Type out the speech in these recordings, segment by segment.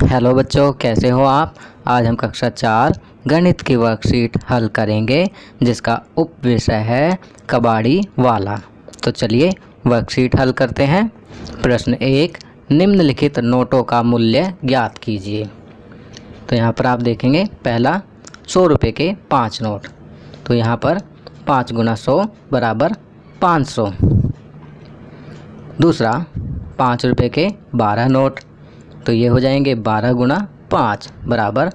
Hello बच्चों, कैसे हो आप। आज हम कक्षा 4 गणित की वर्कशीट हल करेंगे जिसका उप विषय है कबाड़ी वाला। तो चलिए वर्कशीट हल करते हैं। प्रश्न 1, निम्नलिखित नोटों का मूल्य ज्ञात कीजिए। तो यहाँ पर आप देखेंगे पहला 100 रुपये के 5 नोट। तो यहाँ पर 5 गुना 100 बराबर 500। दूसरा 5 रुपये के 12 नोट। तो ये हो जाएंगे 12 गुना 5 बराबर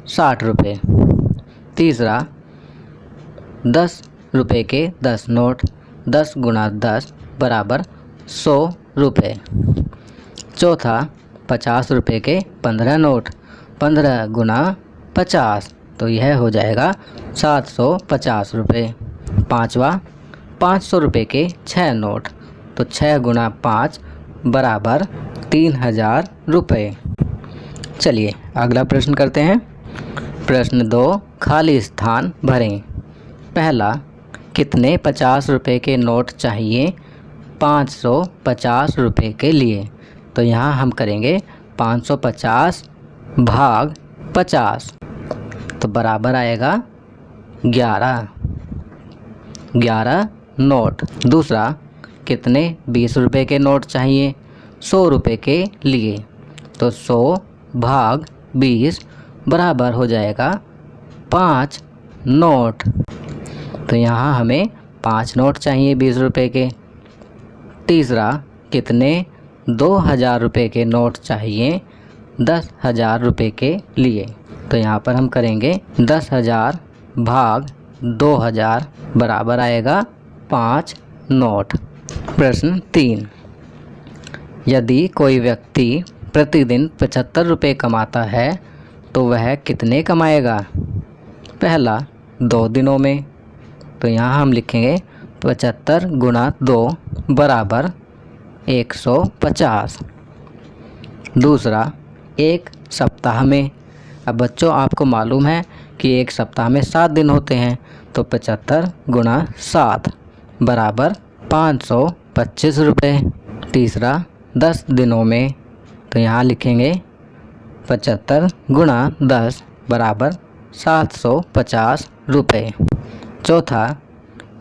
60 रुपये। तीसरा 10 रुपये के 10 नोट। 10 गुना 10 बराबर 100 रुपये। चौथा 50 रुपये के 15 नोट। 15 गुना 50 तो यह हो जाएगा 750 रुपये। पाँचवा 500 रुपये के 6 नोट। तो 6 गुना 5 बराबर 3000 रुपये। चलिए अगला प्रश्न करते हैं। प्रश्न 2, खाली स्थान भरें। पहला, कितने 50 रुपये के नोट चाहिए 550 रुपये के लिए। तो यहाँ हम करेंगे 550 भाग 50 तो बराबर आएगा 11 नोट। दूसरा, कितने 20 रुपये के नोट चाहिए 100 रुपये के लिए। तो 100 भाग 20 बराबर हो जाएगा 5 नोट। तो यहाँ हमें 5 नोट चाहिए 20 रुपये के। तीसरा, कितने 2000 रुपये के नोट चाहिए 10,000 रुपये के लिए। तो यहाँ पर हम करेंगे 10,000 भाग 2000 बराबर आएगा 5 नोट। प्रश्न 3, यदि कोई व्यक्ति प्रतिदिन 75 रुपये कमाता है तो वह कितने कमाएगा। पहला 2 दिनों में। तो यहाँ हम लिखेंगे 75 गुना 2 बराबर 150। दूसरा 1 सप्ताह में। अब बच्चों आपको मालूम है कि एक सप्ताह में 7 दिन होते हैं। तो 75 गुना 7 बराबर 525 रुपये। तीसरा 10 दिनों में। तो यहाँ लिखेंगे 75 गुना 10 बराबर 750 रुपये। चौथा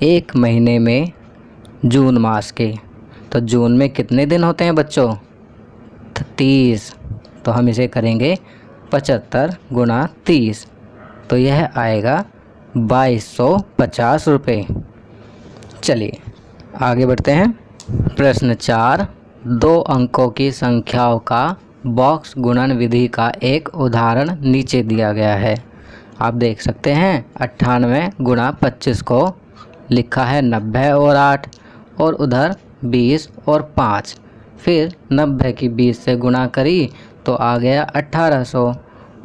1 महीने में जून मास के। तो जून में कितने दिन होते हैं बच्चों 30। तो हम इसे करेंगे 75 गुना 30 तो यह आएगा 2250 रुपये। चलिए आगे बढ़ते हैं। प्रश्न 4, 2 अंकों की संख्याओं का बॉक्स गुणन विधि का एक उदाहरण नीचे दिया गया है। आप देख सकते हैं 98 गुना 25 को लिखा है 90 और 8 और उधर 20 और 5। फिर 90 की 20 से गुणा करी तो आ गया 1800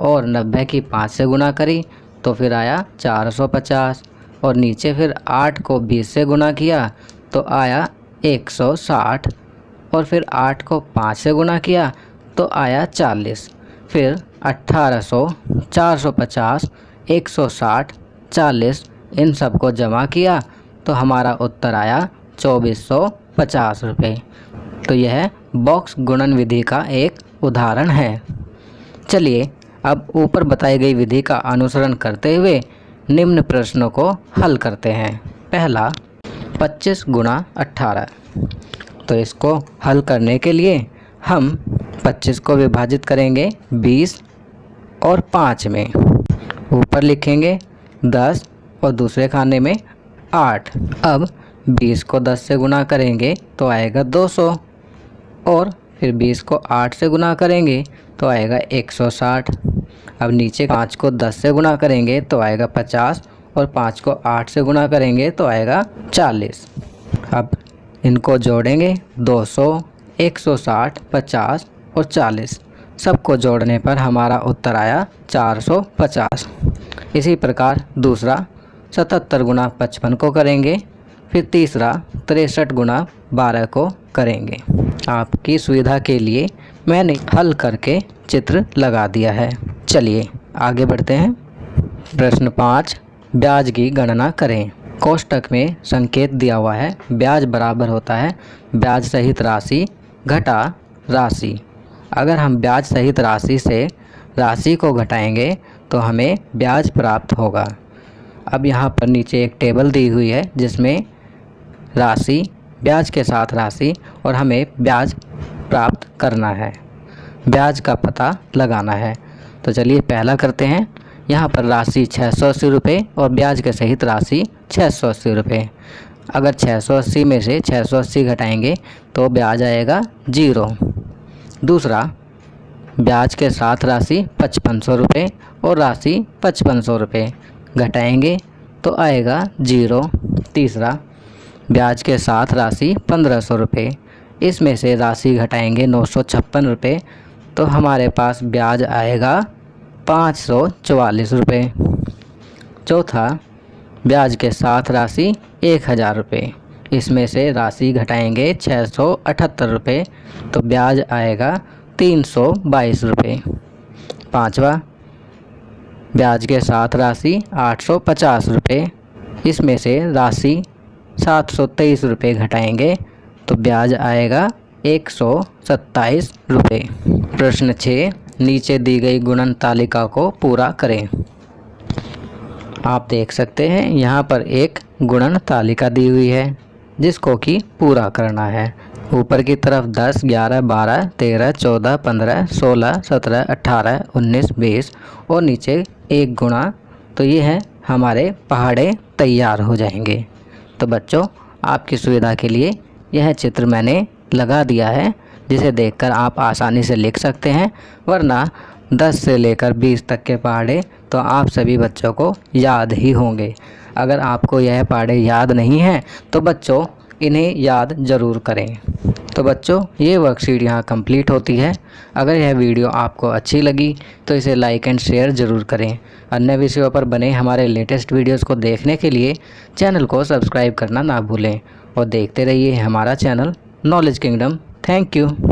और 90 की 5 से गुणा करी तो फिर आया 450 और नीचे फिर 8 को 20 से गुणा किया तो आया 160 और फिर 8 को 5 से गुणा किया तो आया 40। फिर 1800, 450, 160, 40 इन सब को जमा किया तो हमारा उत्तर आया 2450 रुपये। तो यह बॉक्स गुणन विधि का एक उदाहरण है। चलिए अब ऊपर बताई गई विधि का अनुसरण करते हुए निम्न प्रश्नों को हल करते हैं। पहला 25 गुना 18। तो इसको हल करने के लिए हम 25 को विभाजित करेंगे 20 और 5 में। ऊपर लिखेंगे 10 और दूसरे खाने में 8। अब 20 को 10 से गुना करेंगे तो आएगा 200 और फिर 20 को 8 से गुना करेंगे तो आएगा 160। अब नीचे 5 को 10 से गुना करेंगे तो आएगा 50 और 5 को 8 से गुना करेंगे तो आएगा 40। अब इनको जोड़ेंगे 200, 160, 50 और 40 सबको जोड़ने पर हमारा उत्तर आया 450। इसी प्रकार दूसरा 77 गुना 55 को करेंगे। फिर तीसरा 63 गुना 12 को करेंगे। आपकी सुविधा के लिए मैंने हल करके चित्र लगा दिया है। चलिए आगे बढ़ते हैं। प्रश्न 5, ब्याज की गणना करें। कोष्टक में संकेत दिया हुआ है ब्याज बराबर होता है ब्याज सहित राशि घटा राशि अगर हम ब्याज सहित राशि से राशि को घटाएंगे तो हमें ब्याज प्राप्त होगा। अब यहाँ पर नीचे एक टेबल दी हुई है जिसमें राशि, ब्याज के साथ राशि और हमें ब्याज प्राप्त करना है, ब्याज का पता लगाना है। तो चलिए पहला करते हैं। यहाँ पर राशि 680 रुपये और ब्याज के सहित राशि 680 रुपये। अगर 680 में से 680 घटाएंगे तो ब्याज आएगा 0। दूसरा, ब्याज के साथ राशि 5500 रुपये और राशि 5500 रुपये, घटाएंगे तो आएगा 0। तीसरा, ब्याज के साथ राशि 1500 रुपये, इसमें से राशि घटाएंगे 956 रुपये तो हमारे पास ब्याज आएगा 544 रुपये। चौथा, ब्याज के साथ राशि 1000 रुपये, इसमें से राशि घटाएंगे 678 रुपये तो ब्याज आएगा 322 रुपये। पाँचवा, ब्याज के साथ राशि 850 रुपये, इसमें से राशि 723 रुपये घटाएंगे तो ब्याज आएगा 127 रुपये। प्रश्न 6, नीचे दी गई गुणन तालिका को पूरा करें। आप देख सकते हैं यहाँ पर एक गुणन तालिका दी हुई है जिसको कि पूरा करना है। ऊपर की तरफ 10, 11, 12, 13, 14, 15, 16, 17, 18, 19, 20 और नीचे 1 गुणा, तो ये है हमारे पहाड़े तैयार हो जाएंगे। तो बच्चों, आपकी सुविधा के लिए यह चित्र मैंने लगा दिया है जिसे देखकर आप आसानी से लिख सकते हैं, वरना 10 से लेकर 20 तक के पहाड़े तो आप सभी बच्चों को याद ही होंगे। अगर आपको यह पहाड़े याद नहीं हैं तो बच्चों इन्हें याद ज़रूर करें। तो बच्चों, ये वर्कशीट यहाँ कंप्लीट होती है। अगर यह वीडियो आपको अच्छी लगी तो इसे लाइक एंड शेयर ज़रूर करें। अन्य विषयों पर बने हमारे लेटेस्ट वीडियोस को देखने के लिए चैनल को सब्सक्राइब करना ना भूलें और देखते रहिए हमारा channel knowledge kingdom. Thank you.